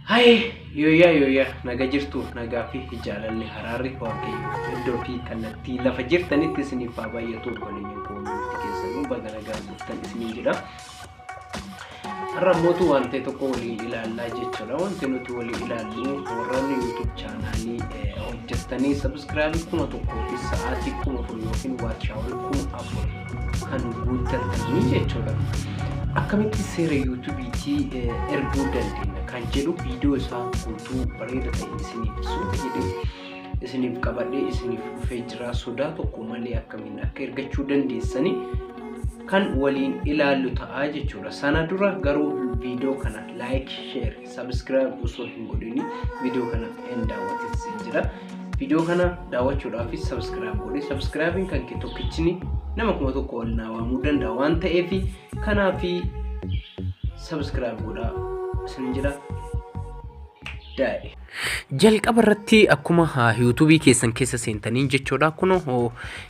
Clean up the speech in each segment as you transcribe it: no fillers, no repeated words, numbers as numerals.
Hai, yoya, naga jirtu nagaa fi jaalalli haraarri waaqayyo iddoo fi kallattii lafa jirtanitti isiniif haa baay'atu waliin koomenti keessanuu baga nagaa dhuftan isiniin jedha. Har'a mootu waan ta'e tokko waliin ilaallaa jechuudha. Wanti nuti waliin ilaallu warroonni YouTube chaanaalii hojjettanii subscribe kuma tokkoo fi sa'aatii kuma afur yookiin waachawul kuma afur kan guuttatan jechuudha. Akkamitti seera YouTube'tii erguu dandeenya kan jedhu viidiyoo isaa guutuu bareeda ta'e isiniif suuta jedhee isiniif qabadhee isiniif dhufee jira. Sodaa tokko malee akkamiin akka ergachuu dandeessanii kan waliin ilaallu ta'a jechuudha. Sana dura garuu viidiyoo kana like, share, subscribe osoo hin godhini viidiyoo kana hin daawwatin jira. Viidiyoo kana daawwachuudhaaf subscribe godhi. Subscribing kan kee tokkichini nama kuma tokko ol naawamuu danda'a waan ta'eef kanaaf subscribe godhaa isin jira. Jalqaba irratti akkuma YouTube keessan keessa seentanii jechuudha. Kuno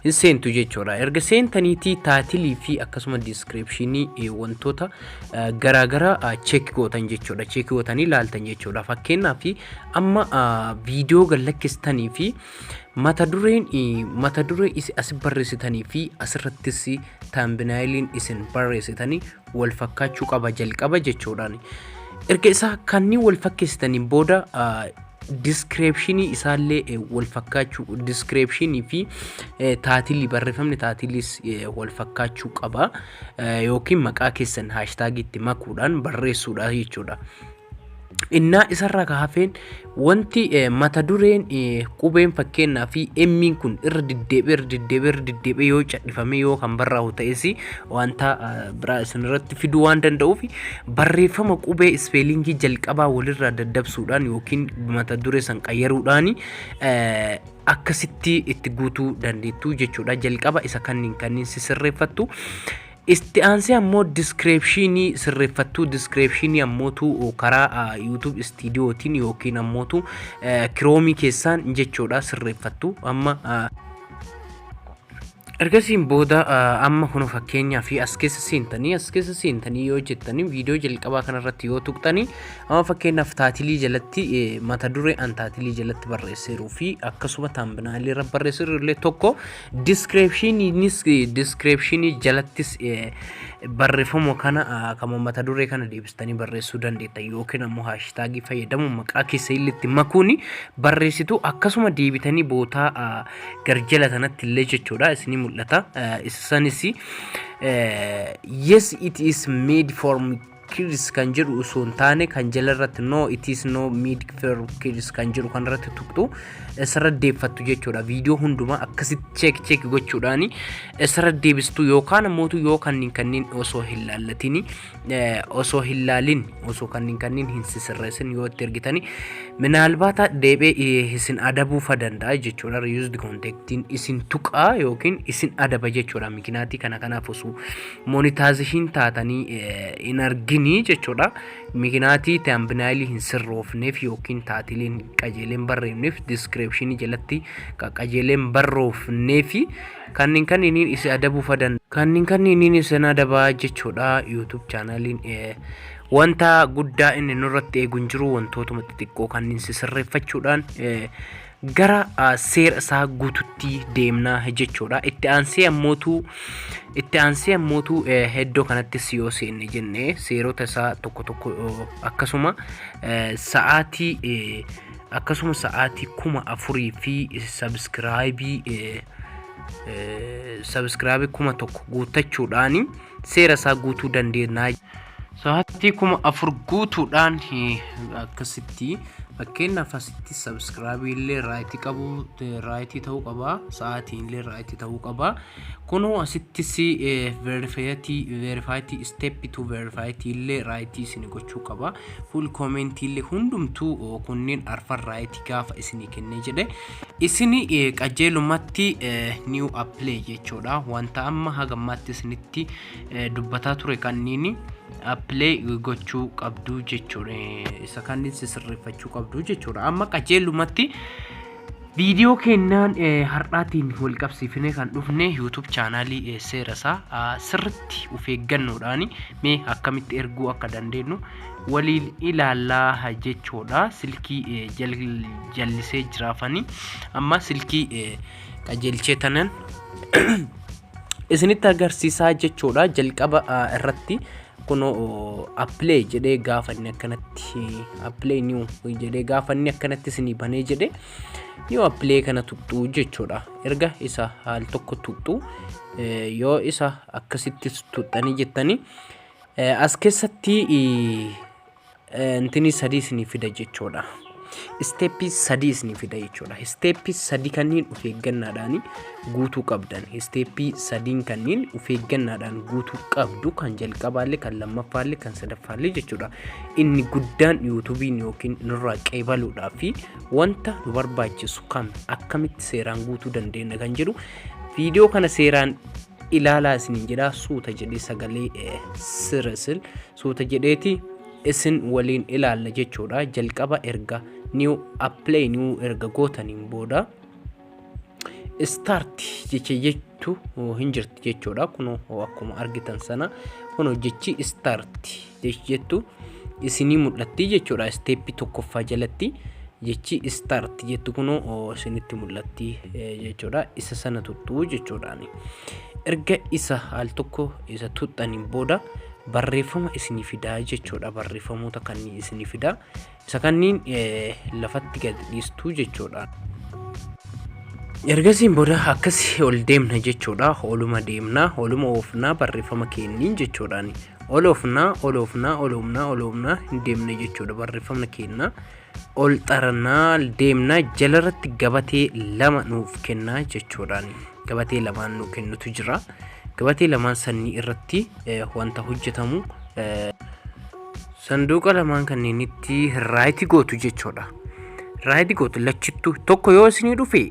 hin seentu jechuudha. Erga seentaniitii taatilii fi akkasuma descriptionii wantoota garaagaraa check gootan jechuudha. Check gootanii ilaaltan jechuudha. Fakkeenyaaf amma viidiyoo gallakkistanii fi mata duree as barreessitanii fi asirrattis thumbnailiin isin barreessitanii wal fakkaachuu qaba jalqaba jechuudhaan. Erga isaa kanneen wal fakkeessitaniin booda descriptionii isaallee wal fakkaachuu descriptionii fi taatilii barreeffamni taatiliis wal fakkaachuu qaba yookiin maqaa keessan hashtaagiitti makuudhaan barreessuudha jechuudha. Innaa isarraa kaafeen wanti mata dureen qubeen fakkeenyaa fi emmiin kun irra diddeebi'ee yoo cadhifame yoo kan barraa'u ta'es wanta biraa isinirratti fiduu waan danda'uuf barreeffama qubee ispeelingii jalqabaa walirraa daddabsuudhaan yookiin mata duree san qayyaruudhaan akkasitti itti guutuu dandeettu jechuudha. Jalqaba isa kanneen sirreeffattu. Itti aansee ammoo descriptionii sirreeffattu. Descriptionii ammootu karaa YouTube Studiotiin yookiin ammootu Chrome keessaan jechuudha sirreeffattu. Amma ergasiin booda amma kun fakkeenyaa fi as keessa seentanii yoo jettanii viidiyoo jalqabaa kanarratti yoo tuqxanii amma fakkeenyaaf taatilii jalatti mata duree an taatilii jalatti barreesseeruu fi akkasuma thumbnail irra barreesseeru illee tokko descriptionii jalattis barreeffama kana kama mata duree kana deebistanii barreessuu dandeetta yookiin ammoo hashtagii fayyadamu maqaa keessa illee makuuni barreessitu akkasuma deebitanii bootaa garjala sanatti illee jechuudha isinii mul'ata. Isanis yes it is made for kids kan jedhu osoo hin taane kan jalarratti no it is no made for kids kan jedhu kanarratti tuqxu isarra deeffattu jechuudha. Viidiyoo hundumaa akkasitti check gochuudhaan isarra deebistu yookaan ammootu yoo kanneen osoo hin laallatini osoo hin laalin osoo kanneen hin sisirreessin yoo itti ergitanii minaalbaata deebee isin adabuu danda'a jechuudha. Reused contactiin isin tuqaa yookiin isin adaba jechuudha. Mikinaatii kanaaf osoo monetization taatanii in argini jechuudha. Mikinaatii thumbnailii hin sirroofneef yookiin taatiliin qajeeleen barreefneef descriptionii jalatti qajeeleen barroofneef kanneen isin adabuu danda'a. Kanneen isin adabaa jechuudha. YouTube chaanaliin wanta guddaa inni nurratti eeguun jiru wantoota xixiqqoo kanneen sirreeffachuudhaan gara seera isaa guututti deemnaa jechuudha. Itti aansee ammootu heddoo kanatti yoo seenne jenne seerota isaa tokko akkasuma sa'aatii 4,000 fi subscribe 1,000 guuttachuudhaan seera isaa guutuu dandeenya. Sa'aatii 4,000 guutuudhaan akkasitti fakkeenyaaf asitti subscribe illee raayitii qabu raayitii ta'uu qaba. Sa'aatii illee raayitii ta'uu qaba. Kunoo asittis verify step to verify illee raayitii isin gochuu qaba. Full comment illee hundumtuu kunneen arfan raayitii gaafa isin kennee jedhe isin qajeelumatti new apply jechuudha. Wanta amma hagammaatti isinitti dubbataa ture kanneen apply gochuu qabdu jechuudha. Isa kanneen sirreeffachuu qabdu jechuudha. Amma qajeelumatti Video kennaan har'aatiin wal qabsiifnee kan dhufne YouTube chaanaalii seera isaa sirriitti of eeggannoodhaan mee akkamitti erguu akka dandeenyu waliin ilaalaa jechuudha. Silkii jallisee jiraafanii amma silkii qajeelchee tanan isinitti agarsiisaa jechuudha. Jalqaba irratti kuno apply jedhee gaafanni akkanatti apply new jedhee gaafanni akkanatti isinii banee jedhee new apply kana tuqxuu jechuudha. Erga isa haal tokko tuqxuu yoo isa akkasitti tuqxanii jettanii as keessatti intini sadii isinii fida jechuudha. Steepii sadii isinii fida jechuudha. Steepii sadii kanneen of eeggannaadhaan guutuu qabdan. Steepii sadiin kanneen of eeggannaadhaan guutuu qabdu kan jalqabaallee kan lammaffaallee kan sadaffaallee jechuudha. Inni guddaan YouTube'n yookiin nurraa qeebaluudhaaf fi wanta nu barbaachisu kam akkamitti seeraan guutuu dandeenya kan jedhu viidiyoo kana seeraan ilaalaa isiniin jedhaa. Suuta jedhee sagalee sirrisil suuta jedheeti isin waliin ilaalla jechuudha. Jalqaba erga new apply new erga gootaniin booda start jettu hin jirti jechuudha. Kuno akkuma argitan sana kuno jechi start jettu isinii mul'atti jechuudha. Step tokkoffaa jalatti jechi start jettu kuno isinitti mul'atti jechuudha. Isa sana tuttuu jechuudhaani. Erga isa haal tokko isa tuttaniin booda barreeffama isinii fidaa jechuudha. Barreeffamoota kanneen isinii fidaa isa kanneen lafatti gad dhiistuu jechuudha. Ergasiin booda akkasi ol deemna jechuudha. Oluma deemna, oluma oofnaa barreeffama kenniin jechuudhaani. Ol oofnaa hin deemna jechuudha. Barreeffamna kenna ol xarnaa deemna jalarratti gabatee lama nuuf kennaa jechuudhaani. Gabatee lamaan nu kennutu jira. Gabatee lamaan sanii irratti wanta hojjetamu sanduuqa lamaan kanneenitti raayit gootu jechuudha. Raayit gootu lachittu tokko yoo isinii dhufe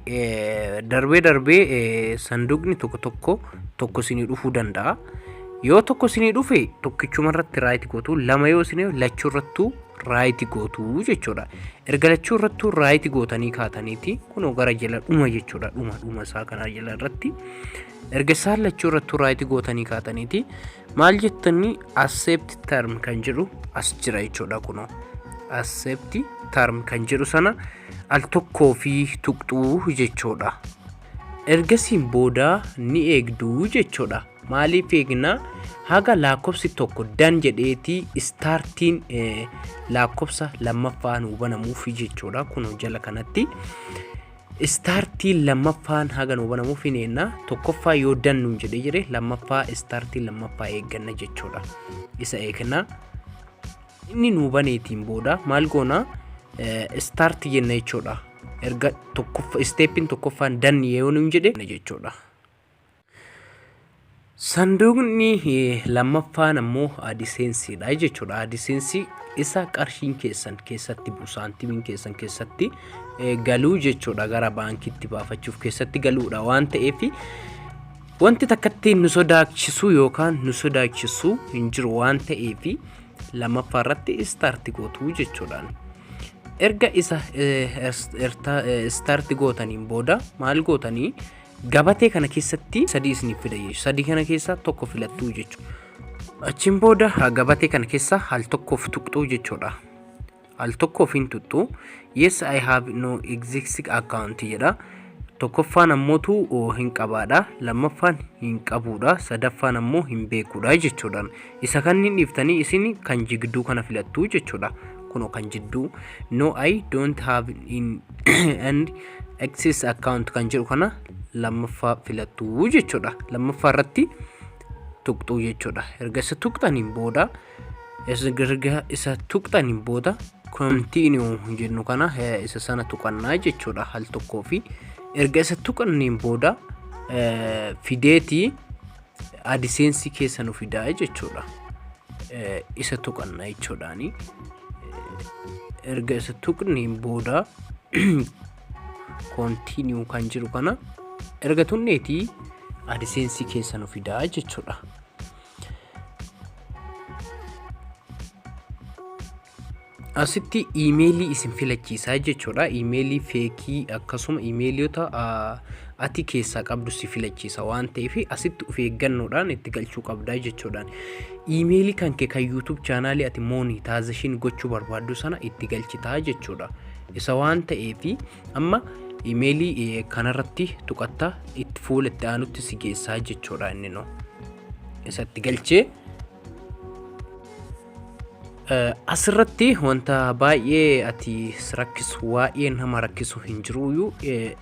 darbee sanduuqni tokko isinii dhufuu danda'a. Yoo tokko isinii dhufe tokkichuma irratti raayit gootu, lama yoo isinii lachuu irrattuu raayit gootu jechuudha. Erga lachuu irrattuu raayit gootanii kaataniiti kunoo gara jala dhuma jechuudha. Dhuma isaa kana jala irratti erga isaan lachuu irrattuu raayit gootanii kaataniiti maal jettanii accept term kan jedhu as jira jechuudha. Kunoo accept term kan jedhu sana al tokkoo fi tuqxuu jechuudha. Ergasiin booda ni eegduu jechuudha. Maaliif eegnaa? Haga lakkoofsi tokko dan jedheeti startiin lakkoofsa lammaffaan hubanamuuf jechuudha. Kunoo jala kanatti startiin lammaffaan haga hubanamuuf neenna tokkoffaa yoo dan nuun jedhee jire lammaffaa startiin lammaffaa eegganna jechuudha. Isa eegna inni nu baneetiin booda maal goona start jenna jechuudha. Erga tokkoffaa steepin tokkoffaan dan yoo nuun jedhe jechuudha. Sanduuqni lammaffaan ammoo AdSenseedha jechuudha. AdSense isa qarshiin keessan keessatti saantimiin keessan keessatti galuu jechuudha. Gara baankiitti baafachuuf keessatti galuudha waan ta'eef wanti takkatti nu sodaachisu yookaan nu sodaachisu hin jiru waan ta'eef lammaffaa irratti start gootu jechuudha. Erga isa start gootaniin booda maal gootanii gabatee kana keessatti sadii isiniif fida jechuudha. Sadii kana keessaa tokko filattuu jechuudha. Achiin booda gabatee kana keessaa al tokkoof tuqxuu jechuudha. Al tokkoof hin tuqxuu. Yes I have no existing account jedha. Tokkoffaan ammootu hin qabaadha. Lammaffaan hin qabuudha. Sadaffaan ammoo hin beekuudha jechuudha. Isa kanneen dhiiftanii isin kan jigduu kana filattuu jechuudha. Kunoo kan jidduu no I don't have in and access account kan jedhu kana lammaffaa filattuu jechuudha. Lammaffaa irratti tuqxuu jechuudha. Erga isa tuqxaniin booda isa tuqxaniin booda continue jennu kana isa sana tuqannaa jechuudha. Al tokkoo fi erga isa tuqaniin booda fideetii AdSense keessa nu fidaa jechuudha. Isa tuqannaa jechuudhaani. Erga isa tuqaniin booda continue kan jiru kana erga tunneetii AdSense keessa nu fidaa jechuudha. asitti iimeelii isin filachiisaa jechuudha. Iimeelii feekii akkasuma iimeeliyoota ati keessaa qabdu si filachiisa waan ta'eef asitti of eeggannoodhaan itti galchuu qabdaa jechuudhaan. Iimeelii kan kee kan YouTube chaanaalii ati monetization gochuu barbaaddu sana itti galchitaa jechuudha. Isa waan ta'eef amma iimeelii kanarratti tuqatta itti fuula itti aanutti si geessaa jechuudha inni no. Isa itti galchee asirratti wanta baay'ee ati rakkisu waa'ee nama rakkisu hin jiruyyuu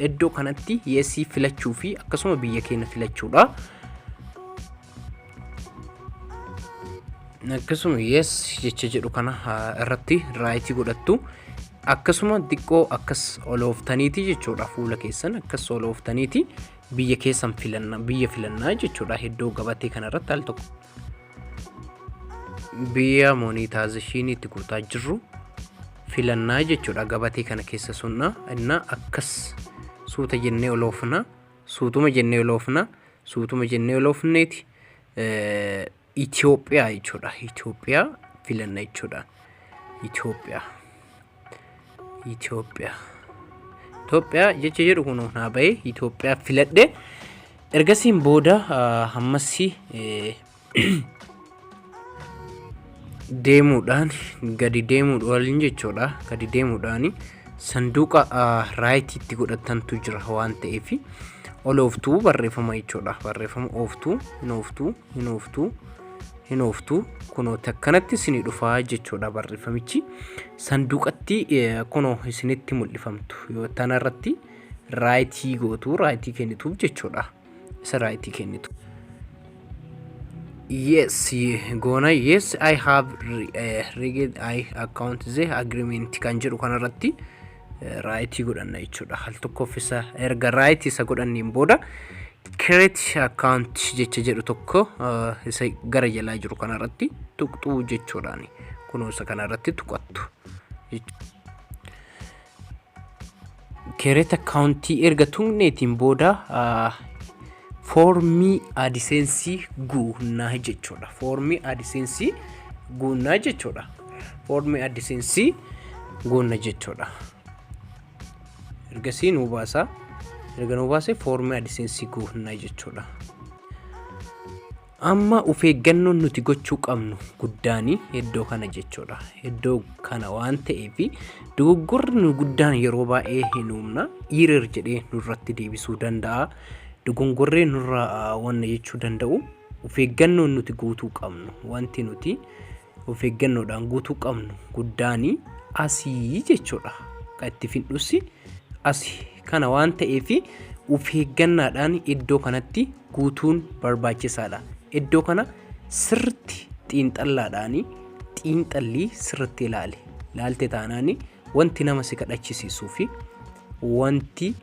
iddoo kanatti yeesii filachuu fi akkasuma biyya keenya filachuudha. Akkasuma yes jecha jedhu kana irratti raayitii godhattu. Akkasuma xiqqoo akkas olooftaniiti jechuudha fuula keessan akkas olooftaniiti biyya keessan filannaa jechuudha. Iddoo gabatee kanarratti al tokko biyya monetization itti guutaa jirru filannaa jechuudha. Gabatee kana keessa sunna inna akkas suuta jennee oloofna suutuma jennee oloofneeti Itoophiyaa jechuudha. Itoophiyaa filanna jechuudha. Itoophiyaa jecha jedhu kun naa ba'ee Itoophiyaa filadhe ergasiin booda hammasii deemuudhaan gadi deemuudhaan jechuudha. Gadi deemuudhaan sanduuqa raayitiitti godhatantu jira waan ta'eef olooftuu barreeffama jechuudha. Barreeffama ooftuu kunoo takkanatti isinii dhufaa jechuudha. Barreeffamichi sanduuqatti kunoo isinitti mul'ifamtu yoo tanarratti raayitii gootu raayitii kennituuf jechuudha. Isa raayitii kennitu. Yes, gona yes I have rigged I account the agreement kan jedhu kanarratti raayitii godhanna jechuudha. Hal tokkoof isa erga raayitii isa godhanniin booda create account jecha jedhu tokko isa gara jalaa jiru kanarratti tuqxuu jechuudhaan kunoo isa kanarratti tuqattu. Create account erga tuqneetiin booda formii AdSense guunnaa jechuudha. Formii AdSense guunnaa jechuudha. Formii AdSense guunna jechuudha. Ergasii nu baasa. Erga nu baase formii AdSense guunnaa jechuudha. Amma of eeggannoon nuti gochuu qabnu guddaani iddoo kana jechuudha. Iddoo kana waan ta'eef dogoggorri guddaan yeroo baay'ee hin uumna. Error jedhee nurratti deebisuu danda'a. Dogongorree nurra wanna jechuu danda'u of eeggannoon nuti guutuu qabnu wanti nuti of eeggannoodhaan guutuu qabnu guddaani asii jechuudha. Kan itti fidhusi asii kana waan ta'eef of eeggannaadhaan iddoo kanatti guutuun barbaachisaadha. Iddoo kana sirriitti xiinxallaadhaan xiinxallii sirriitti ilaali. Ilaalte taanaani wanti nama si kadhachisiisuu fi wanti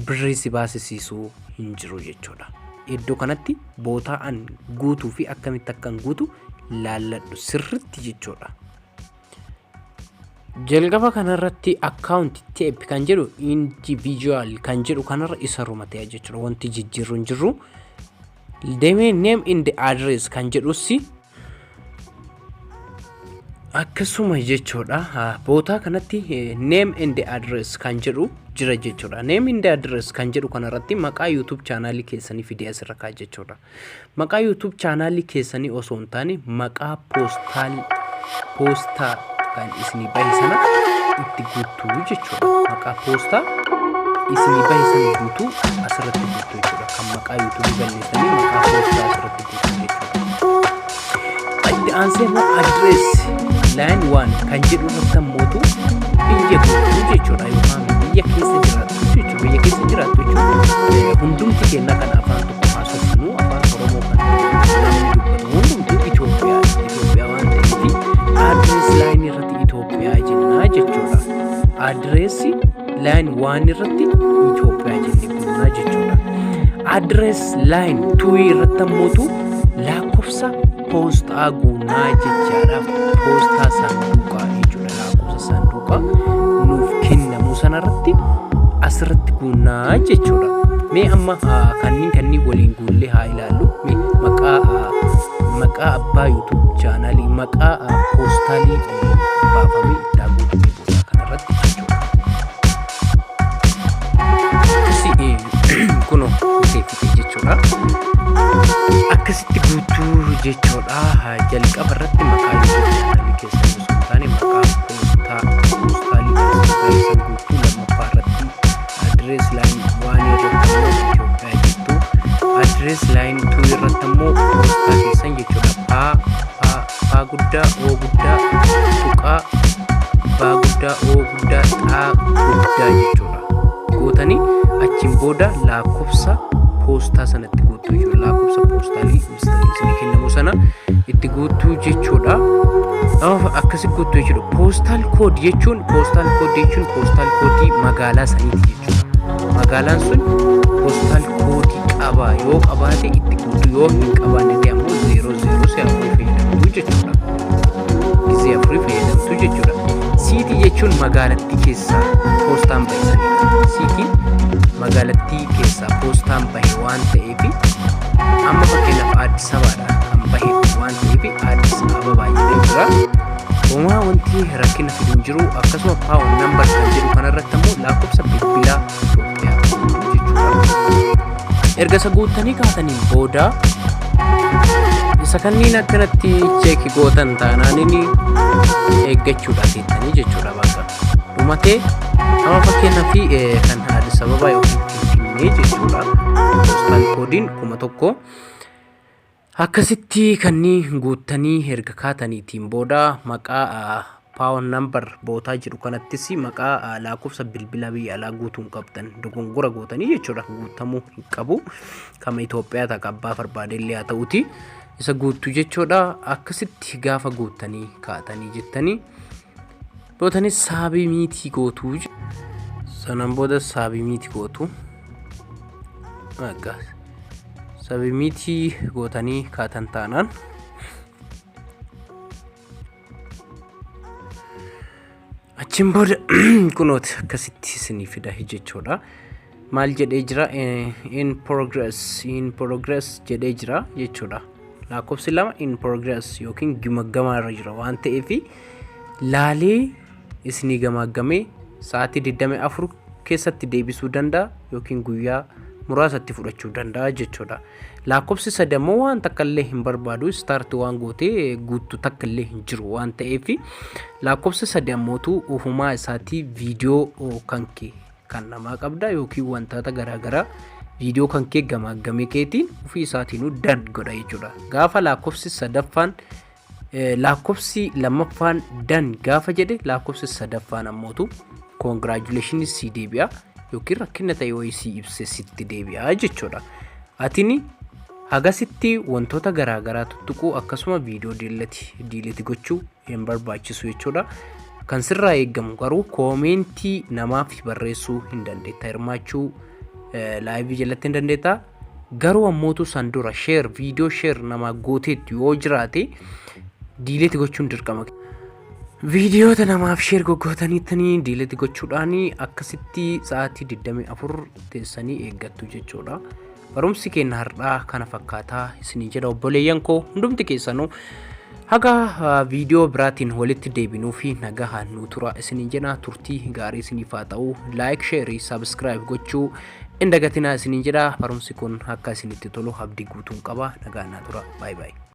birrii si baasisiisuu hin jiru jechuudha. Iddoo kanatti bootaan guutuu fi akkamitti akkan guutu laalladhu sirriitti jechuudha. Jalqaba kanarratti account type kan jedhu individual kan jedhu kanarra isa rumatee jechuudha. Wanti jijjiirru hin jiru. Name in the address kan jedhusi akkasuma jechuudha. Bootaa kanatti name in the address kan jedhu jira jechuudha. Name in the address kan jedhu kanarratti maqaa YouTube chaanaalii keessanii fidee asirra kaa jechuudha. Maqaa YouTube chaanaalii keessanii osoo hin taane maqaa poostaa kan isinii bahe sana itti guutuu jechuudha. Maqaa poostaa isinii bahe sana guutuu asirratti guutuu jechuudha. Kan maqaa YouTube balleessanii maqaa poostaa asirratti guutuu jechuudha. Itti aansee address line 1 kan jedhu irratti mootu biyya guutuu jechuudha. Yookaan biyya keessa jiraatu jechuudha. Biyya keessa jiraatu jechuudha. Hundumti keenya kan afaan tokko haasofnu afaan Oromoo kan hundumtu Itoophiyaa waan ta'eef address line irratti Itoophiyaa jennaa jechuudha. Address line 1 irratti Itoophiyaa jennee guunnaa jechuudha. Address line 2 irratti mootu lakkoofsa poostaa guunnaa jechaadhaaf poostaa saanduqaa jechuudha. Lakkoofsa saanduqaa nuuf kennamu sanarratti asirratti guunnaa jechuudha. Mee amma kanneen waliin guullee haa ilaallu. Mee maqaa maqaa abbaa YouTube chaanalii maqaa poostaalii baafamee dhaabuutii booda kanarratti jechuudha. Kuno seefite jechuudha. Akkasitti guutuu jechuudha. Jalqaba irratti maqaa YouTube chaanalii keessa osoo hin taane maqaa poostaalii keessa guutuu lammaffaa irratti adrees laayin waan irratti Itoophiyaa jettu adrees laayin 2 irratti immoo poostaa keessan jechuudha. Paa guddaa oo guddaa tuqaa paa guddaa oo guddaa xaa guddaa jechuudha. Gootanii achiin booda lakkoofsa poostaa sanatti guutuu jechuudha. Lakkoofsa poostaalii isinii kennamu sana itti guutuu jechuudha. Akkasi guutuu jechuudha. Poostal kood jechuun poostal koodii magaalaa saniiti jechuudha. Magaalaan sun poostal koodii qaba yoo qabaate itti guutuu yoo hin qabaanne ammoo 00 se'amuu fayyadamtu jechuudha. Gisee afurii fayyadamtu jechuudha. Siitii jechuun magaalattii keessaa poostaan bahisanidha. Siitiin magaalattii keessaa poostaan bahe waan ta'eef amma fakkeenyaaf Addis Ababaadhaan kan bahe waan ta'eef Addis Ababaa jedhee jira. Homaa wanti rakkina fiduun jiru akkasuma paawun nambar kan jedhu kanarratti ammoo lakkoofsa bilbilaa Itoophiyaa jechuudha. Erga isa guuttanii kaataniin booda isa kanneen akkanatti cheeki gootan taanaaniin eeggachuudha seettanii jechuudha. Bakka dhumatee amma fakkeenyaaf kan Addis Ababaa yookiin Finfinnee jechuudha. Poostal koodiin 1000 akkasitti kanneen guuttanii erga kaataniitiin booda maqaa paawun nambar bootaa jiru kanattis maqaa lakkoofsa bilbila biyya alaa guutuun qabdan dogongora gootanii jechuudha. Guutamuu hin qabu. Kama Itoophiyaa ta'a abbaa barbaadellee haa ta'uti. Isa guutuu jechuudha. Akkasitti gaafa guuttanii kaatanii jettanii bootanii saabimiitii gootuu sanaan booda saabimiitii gootuu saabimiitii gootanii kaatan taanaan achiin booda kunooti akkasitti isinii fida jechuudha. Maal jedhee jira in progress jedhee jira jechuudha. Lakkoofsi 2 in progress yookiin gamaaggamaa irra jira waan ta'eef laalee isinii gamaggamee sa'aatii 24 keessatti deebisuu danda'a yookiin guyyaa muraasatti fudhachuu danda'a jechuudha. Lakkoofsi 3 ammoo waan takka illee hin barbaadu start waan gootee guutuu takka illee hin jiru waan ta'eef lakkoofsa 3 ammootu ufumaa isaatii viidiyoo kan namaa qabda yookiin wantoota garaagaraa viidiyoo kan kee gamaggamee keetiin ofii isaatiinuu dan godha jechuudha. Gaafa lakkoofsi lammaffaan dan gaafa jedhe lakkoofsi sadaffaan ammootu congratulations si deebi'a yookiin rakkina ta'e wayii si ibse sitti deebi'a jechuudha. Atini hagasitti wantoota garaagaraa tuttuquu akkasuma viidiyoo diileti gochuu hin barbaachisu jechuudha. Kan sirraa eegamu garuu koomentii namaaf barreessuu hin dandeetta. Hirmaachuu laayivii jalatti hin dandeetta. Garuu ammootu san dura viidiyoo sheer nama gooteetti yoo jiraate diileti gochuun dirqama. Viidiyoota namaaf sheer goggootaniittanii diileti gochuudhaan akkasitti sa'aatii 24 teessanii eeggattu jechuudha. Barumsi keenya har'aa kana fakkaataa isinii jedha obboleeyyan koo hundumti keessanuu haga viidiyoo biraatiin walitti deebinuu fi nagahaan nu tura isinii jedha. Turtii gaarii isiniif haa ta'u. Like, share, subscribe gochuu hin dagatinaa isinii jedha. Barumsi kun akka isinitti tolu abdii guutuun qaba. Nagaan naa tura. Bye bye.